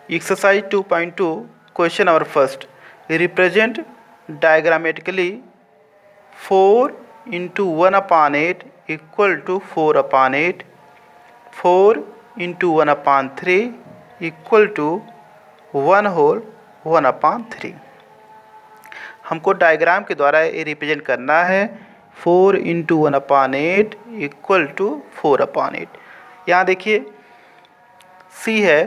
Exercise 2.2, question number first. Represent diagrammatically 4 into 1 upon 8 equal to 4 upon 8, 4 into 1 upon 3 equal to 1 whole 1 upon 3. हमको diagram के द्वारा ये represent करना है 4 into 1 upon 8 equal to 4 upon 8. यहाँ देखिए सी है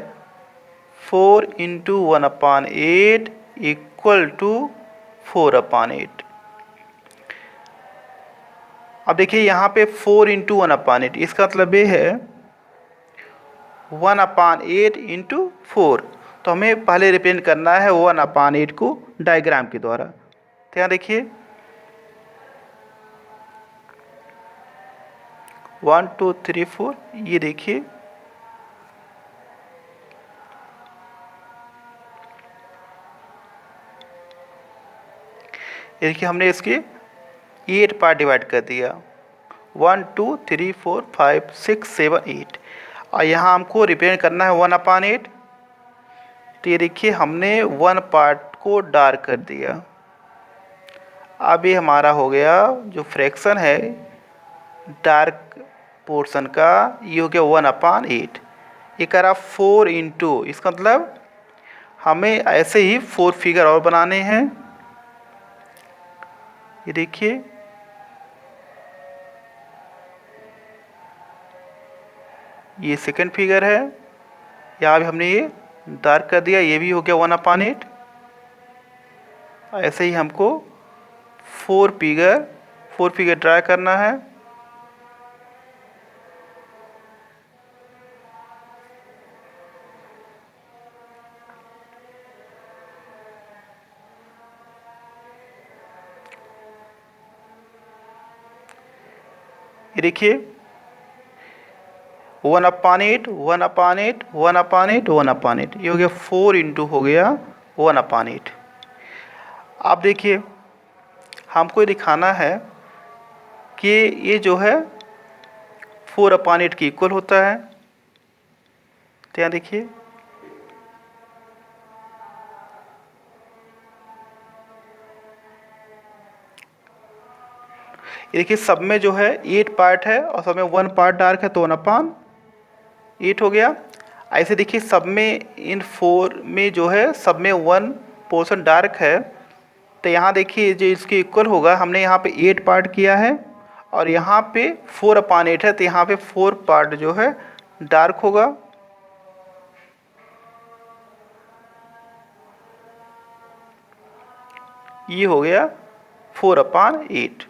4 into 1 upon 8 equal to 4 upon 8. अब देखिए यहाँ पे 4 इंटू 1 अपॉन 8, इसका मतलब ये है 1 अपॉन 8 इंटू 4. तो हमें पहले रिप्रेजेंट करना है 1 अपॉन 8 को डायग्राम के द्वारा. तो यहाँ देखिए 1 2 3 4, ये देखिए हमने इसके 8 पार्ट डिवाइड कर दिया. 1 2 3 4 5 6 7 8. और यहाँ हमको रिप्रेजेंट करना है 1 अपॉन 8. तो ये देखिए हमने 1 पार्ट को डार्क कर दिया. अब ये हमारा हो गया जो फ्रैक्शन है डार्क पोर्शन का, ये हो गया 1 अपॉन 8. ये करा 4 इंटू, इसका मतलब हमें ऐसे ही 4 फिगर और बनाने हैं. ये देखिए ये सेकंड फिगर है, यहाँ भी हमने ये डार्क कर दिया, ये भी हो गया 1 अपॉन 8. ऐसे ही हमको 4 फिगर ड्रा करना है. ये देखिए 1 अपॉन 8 1 अपॉन 8 1 अपॉन 8 1 अपॉन 8, ये हो गया 4 इंटू हो गया 1 अपॉन 8. आप देखिए हमको ये दिखाना है कि ये जो है 4 अपॉन 8 के इक्वल होता है. तो यहाँ देखिए सब में जो है 8 पार्ट है और सब में 1 पार्ट डार्क है, तो 1 अपॉन 8 हो गया. ऐसे देखिए सब में इन 4 में जो है सब में 1 पोर्शन डार्क है. तो यहाँ देखिए जो इसके इक्वल होगा, हमने यहाँ पे 8 पार्ट किया है और यहाँ पे 4 अपॉन 8 है, तो यहाँ पे 4 पार्ट जो है डार्क होगा. ये हो गया 4 अपॉन 8.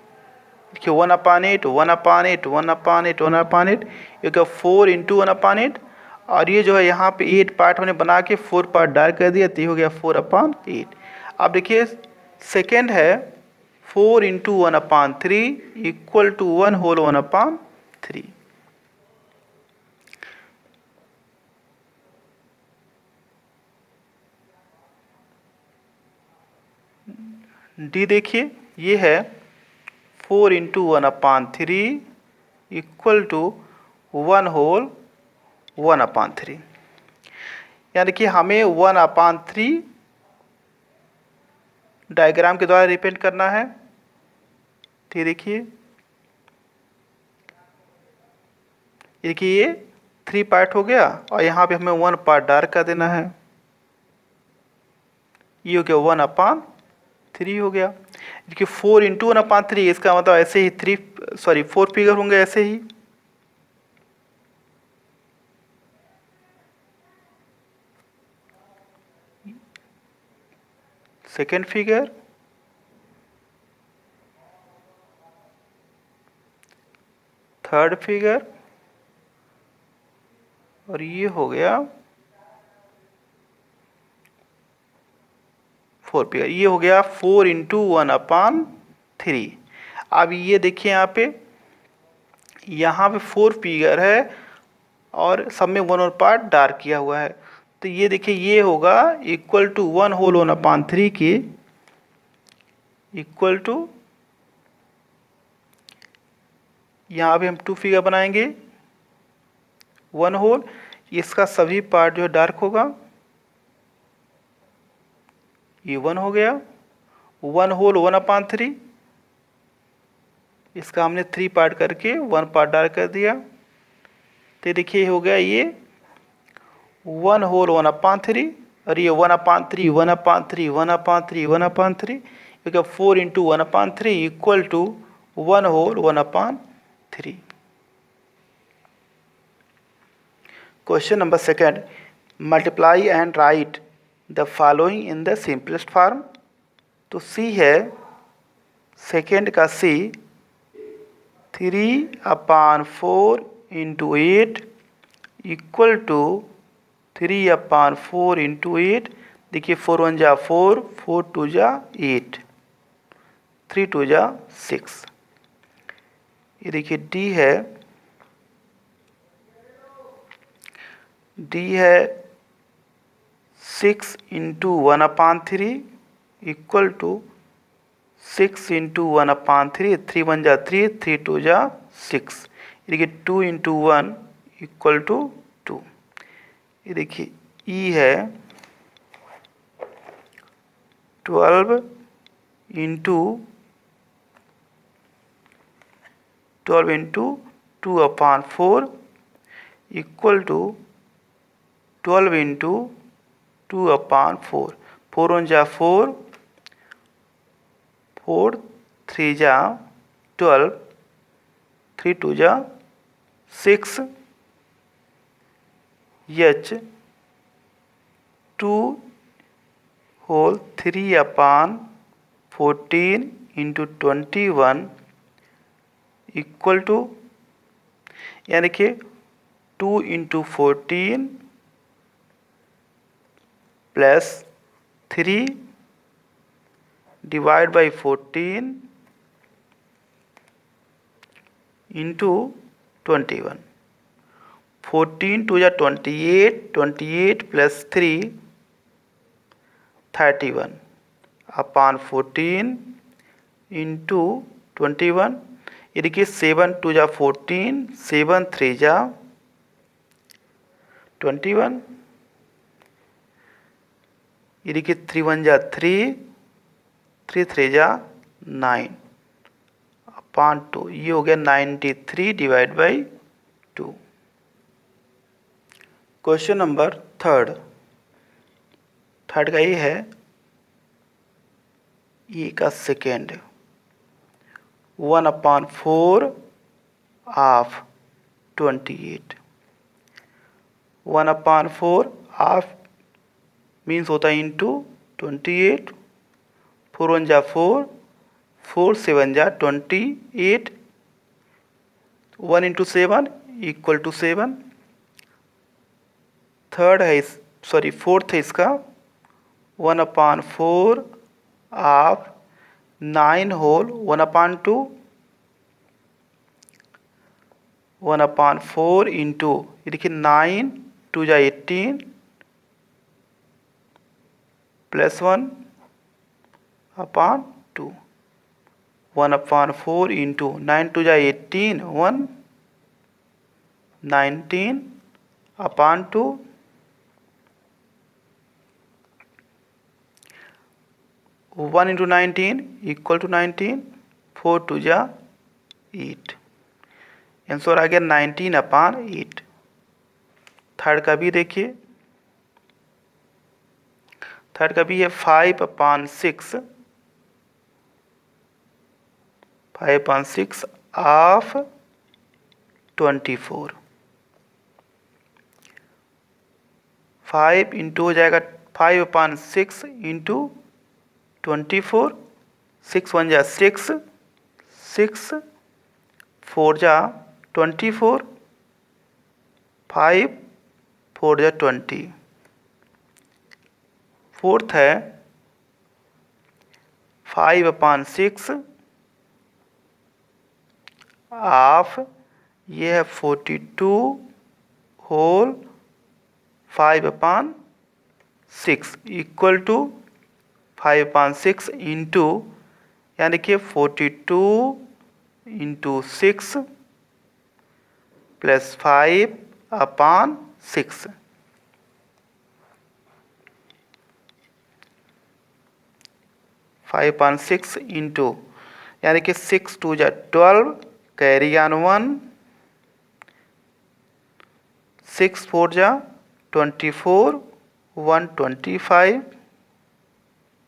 देखिए 1 अपॉन 8 1 अपॉन 8 1 अपॉन 8 1 अपॉन 8, ये क्या 4 इंटू 1 अपॉन 8. और ये जो है यहाँ पे 8 पार्ट हमने बना के 4 पार्ट डार्क कर दिया, तो ये हो गया 4 अपॉन 8. अब देखिए सेकेंड है 4 into 1 upon 3 equal to 1 whole 1 upon 3. D देखिए ये है 4 into 1 upon 3 equal to 1 whole 1 upon 3. यानी कि हमें 1 अपॉन 3 डायग्राम के द्वारा रिप्रेजेंट करना है. तो देखिए ये 3 पार्ट हो गया और यहाँ पे हमें 1 पार्ट डार्क कर देना है. ये हो गया 1 अपॉन 3 हो गया. देखिए 4 इंटू 1 अपॉन 3, इसका मतलब ऐसे ही 4 फिगर होंगे ऐसे ही. सेकेंड फिगर, थर्ड फिगर, और ये हो गया 4 फिगर. ये हो गया 4 इंटू 1 अपॉन 3. अब ये देखिए यहाँ पे 4 फिगर है और सब में 1 और पार्ट डार्क किया हुआ है. तो ये देखिए ये होगा इक्वल टू 1 होल 1 अपॉन 3 के इक्वल टू, यहाँ पे हम 2 फिगर बनाएंगे 1 होल, इसका सभी पार्ट जो है डार्क होगा. ये 1 हो गया, 1 होल 1/3, इसका हमने 3 पार्ट करके 1 पार्ट डाल कर दिया। तो देखिए हो गया ये 1 होल 1/3 और ये 1/3 1/3 1/3 1/3, क्योंकि 4 into 1/3 equal to 1 whole 1/3। Question number second, multiply and write the following in the simplest form. तो सी है, सेकेंड का C, 3/4 into 8 equal to 3/4 into 8। देखिए 4 1 जा 4, 4 2 जा 8, 3 2 जा 6। ये देखिए डी है, डी है 6 इंटू 1/3 इक्वल टू 6 इंटू 1/3, 3 1 जा 3, 3 2 जा 6। ये देखिए 2 इंटू 1 इक्वल टू 2। ये देखिए ई है 12 इंटू 2/4 इक्वल टू 12 इंटू 2/4। 4 1 जा 4, 4 3 जा 12, 3 2 जा 6, H 2 whole 3/14 into 21 equal to, यानी कि 2 into 14 plus 3 divide by 14 into 21। 14 2 जा 28, 28 प्लस 3 31/14 इंटू 21। ये देखिए 7 2 जा 14, 7 3 जा 21। ये देखिए 3 1 जा 3, 3 3 जा 9/2। ये हो गया 93 divide by 2। Question number third का ये है, ये का सेकेंड 1/4 ऑफ 28। 1/4 ऑफ मीन्स होता है इंटू 28। 4 1 जा 4, 4 7 जा 28, 1 इंटू 7 इक्वल टू 7। थर्ड है फोर्थ है इसका 1/4 ऑफ 9 होल 1/2, 1/4 इंटू, ये देखिए 9 2 जा 18 प्लस 1/2, 1/4 इंटू 9 2 जा 18 1 19/2। 1 इंटू 19 इक्वल टू 19, 4 2 जा 8। आंसर आ गया 19/8। थर्ड का भी देखिए, थर्ड का भी है 5/6 ऑफ 24। 5 इंटू हो जाएगा 5/6 इंटू 24, 6 1 जा 6, 6 4 जा 24, 5 4 जा 20। फोर्थ है 5/6 ऑफ, ये है 42 होल 5/6 इक्वल टू 5/6 इंटू, यानी कि 42 इंटू 6 प्लस 5/6। 5/6 इंटू, यानी कि 6 2 जा 12, कैरी ऑन 1, 6 4 जा 24, 125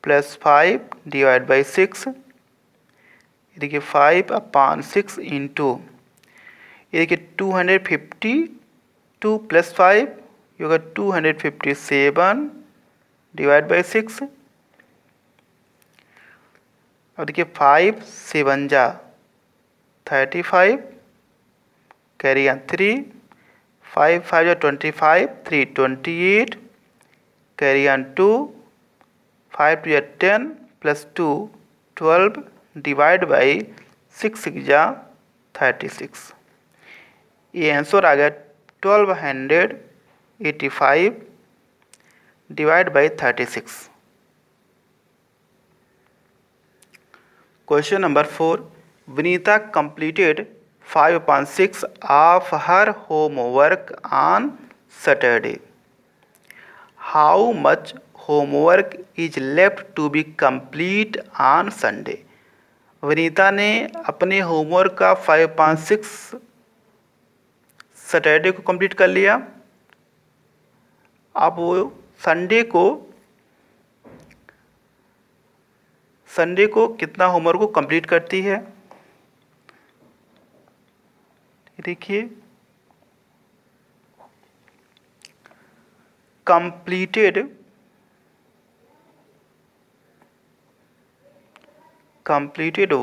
प्लस 5 डिवाइड बाई 6, देखिए 5/6 इंटू, ये देखिए 252 प्लस 5 ये होगा 257 डिवाइड बाई 6। अब देखिए 5 7 जा 35, कैरी ऑन 3, 5 5 जा 25, 3 28, कैरी ऑन 2, 5 2 जा 10 प्लस 2 12 डिवाइड बाई 6 6 जा 36। ये आंसर आ गया 1285 divide by 36। Question number 4, Vinita completed 5/6 of her homework on Saturday. How much homework is left to be complete on Sunday? Vinita ने अपने होमवर्क का 5/6 सैटरडे को कंप्लीट कर लिया। अब वो संडे को कितना होमवर्क को कंप्लीट करती है। देखिए कंप्लीटेड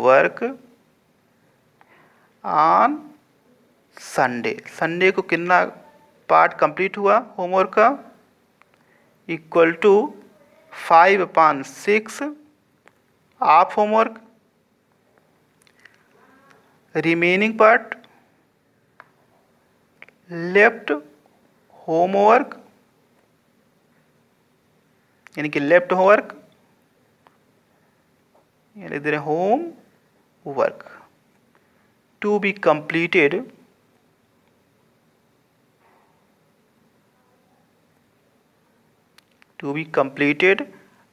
वर्क ऑन संडे को कितना पार्ट कंप्लीट हुआ होमवर्क का, equal to 5/6 of homework, remaining part left homework, यानी कि लेफ्ट होमवर्क यानी इधर homework to be completed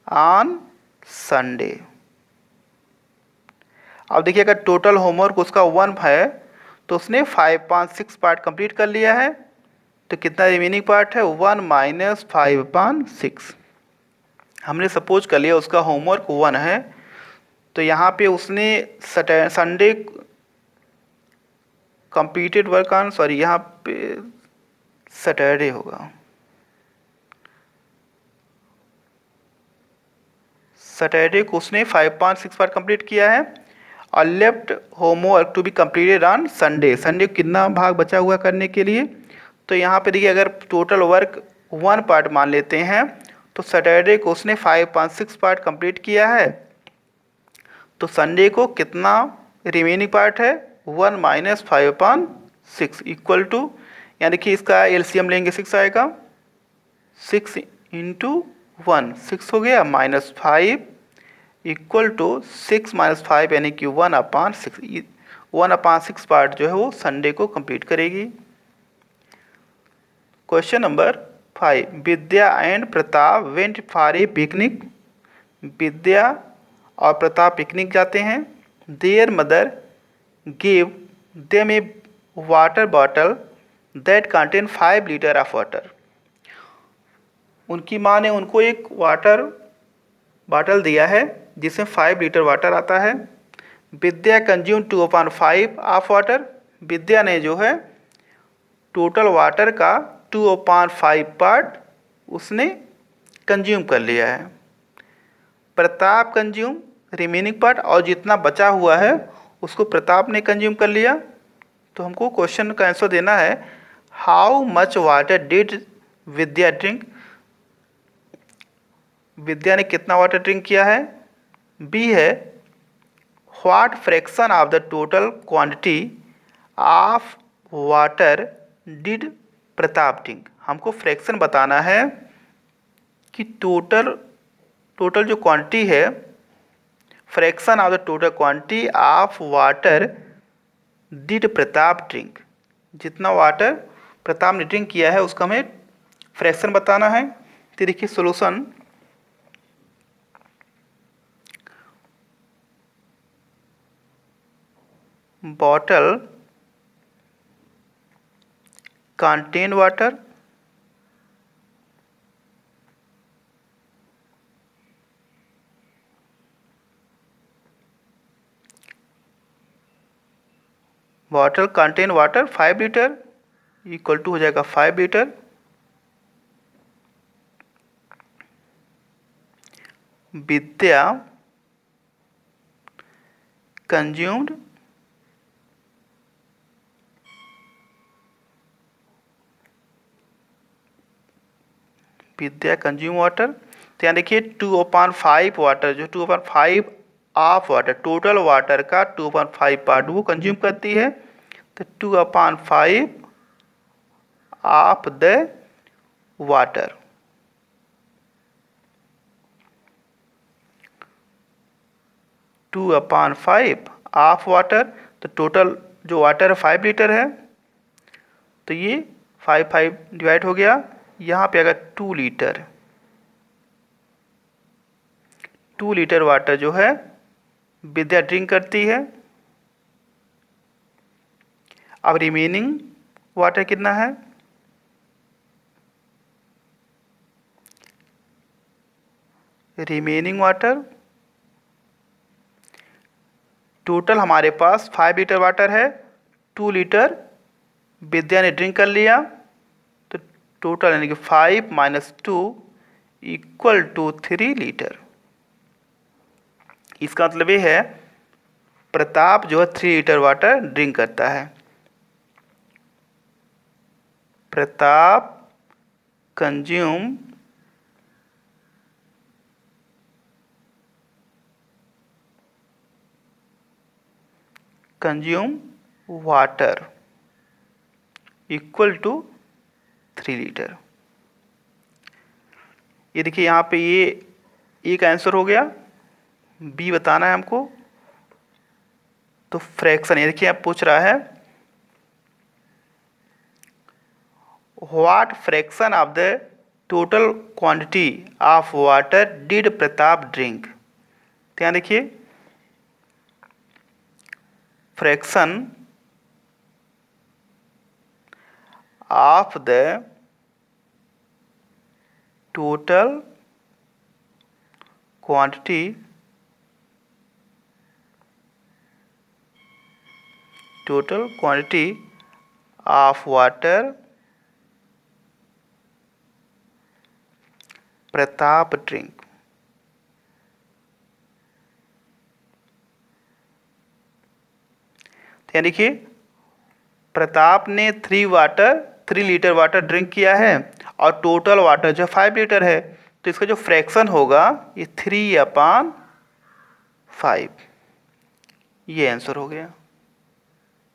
on Sunday. अब देखिए अगर टोटल होमवर्क उसका 1 है तो उसने 5/6 पार्ट कंप्लीट कर लिया है, तो कितना रिमेनिंग पार्ट है 1 माइनस 5/6। हमने सपोज कर लिया उसका होमवर्क 1 है, तो यहाँ पे उसने संडे कंप्लीटेड वर्क ऑन यहाँ पे सैटरडे होगा, सैटरडे को उसने 5/6 पार्ट कंप्लीट किया है और left homework to be completed on Sunday. Sunday को कितना भाग बचा हुआ करने के लिए, तो यहाँ पे देखिए अगर टोटल वर्क 1 पार्ट मान लेते हैं तो सैटरडे को उसने 5/6 पार्ट कंप्लीट किया है, तो संडे को कितना रिमेनिंग पार्ट है 1 माइनस 5/6 इक्वल टू, यानी कि इसका एलसीएम लेंगे 6 आएगा, 6 इंटू 1 6 हो गया माइनस 5 इक्वल टू 6 माइनस 5 यानी कि 1/6। 1/6 पार्ट जो है वो संडे को कंप्लीट करेगी। Question number 5, Vidya and Pratap went for a picnic. Vidya और प्रताप पिकनिक जाते हैं। Their mother give them a water bottle that contain 5 litre of water. उनकी माँ ने उनको एक वाटर बॉटल दिया है जिसमें 5 लीटर वाटर आता है। विद्या कंज्यूम 2/5 ऑफ वाटर। विद्या ने जो है टोटल वाटर का 2/5 पार्ट उसने कंज्यूम कर लिया है। प्रताप कंज्यूम रिमेनिंग पार्ट, और जितना बचा हुआ है उसको प्रताप ने कंज्यूम कर लिया। तो हमको क्वेश्चन का आंसर देना है, how much water did Vidya drink. Vidya ने कितना वाटर ड्रिंक किया है। बी है, what fraction of the total quantity of water did Pratap drink. हमको फ्रैक्शन बताना है कि टोटल जो क्वांटिटी है, fraction of the total quantity of water did Pratap drink. जितना वाटर प्रताप ने ड्रिंक किया है उसका हमें फ्रैक्शन बताना है। तो देखिए solution, bottle contain water, bottle contain water 5 litre equal to हो जाएगा 5 लीटर। विद्या कंज्यूम्ड वाटर, तो यहाँ देखिए 2/5 वाटर, जो 2/5 ऑफ वाटर, टोटल वाटर का 2/5 पार्ट वो कंज्यूम करती है, तो 2/5 of the water. Two upon 5 of water, तो टोटल जो वाटर है 5 लीटर है, तो ये 5 डिवाइड हो गया, यहाँ पे अगर 2 लीटर, 2 लीटर वाटर जो है विद्या ड्रिंक करती है। अब रिमेनिंग वाटर कितना है, रिमेनिंग वाटर टोटल हमारे पास 5 लीटर वाटर है, 2 लीटर विद्या ने ड्रिंक कर लिया, तो टोटल यानी कि 5 माइनस 2 इक्वल टू 3 लीटर। इसका मतलब ये है प्रताप जो है 3 लीटर वाटर ड्रिंक करता है। Pratap consume water equal to 3 litre. ये देखिए यहाँ पे ये एक आंसर हो गया, बी बताना है हमको। तो फ्रैक्शन, ये देखिए आप पूछ रहा है what fraction of the total quantity of water did Pratap drink. तो यहाँ देखिए fraction of the total quantity of water Pratap drink. यानी कि प्रताप ने 3 लीटर वाटर ड्रिंक किया है और टोटल वाटर जो 5 लीटर है, तो इसका जो फ्रैक्शन होगा ये 3/5, ये आंसर हो गया।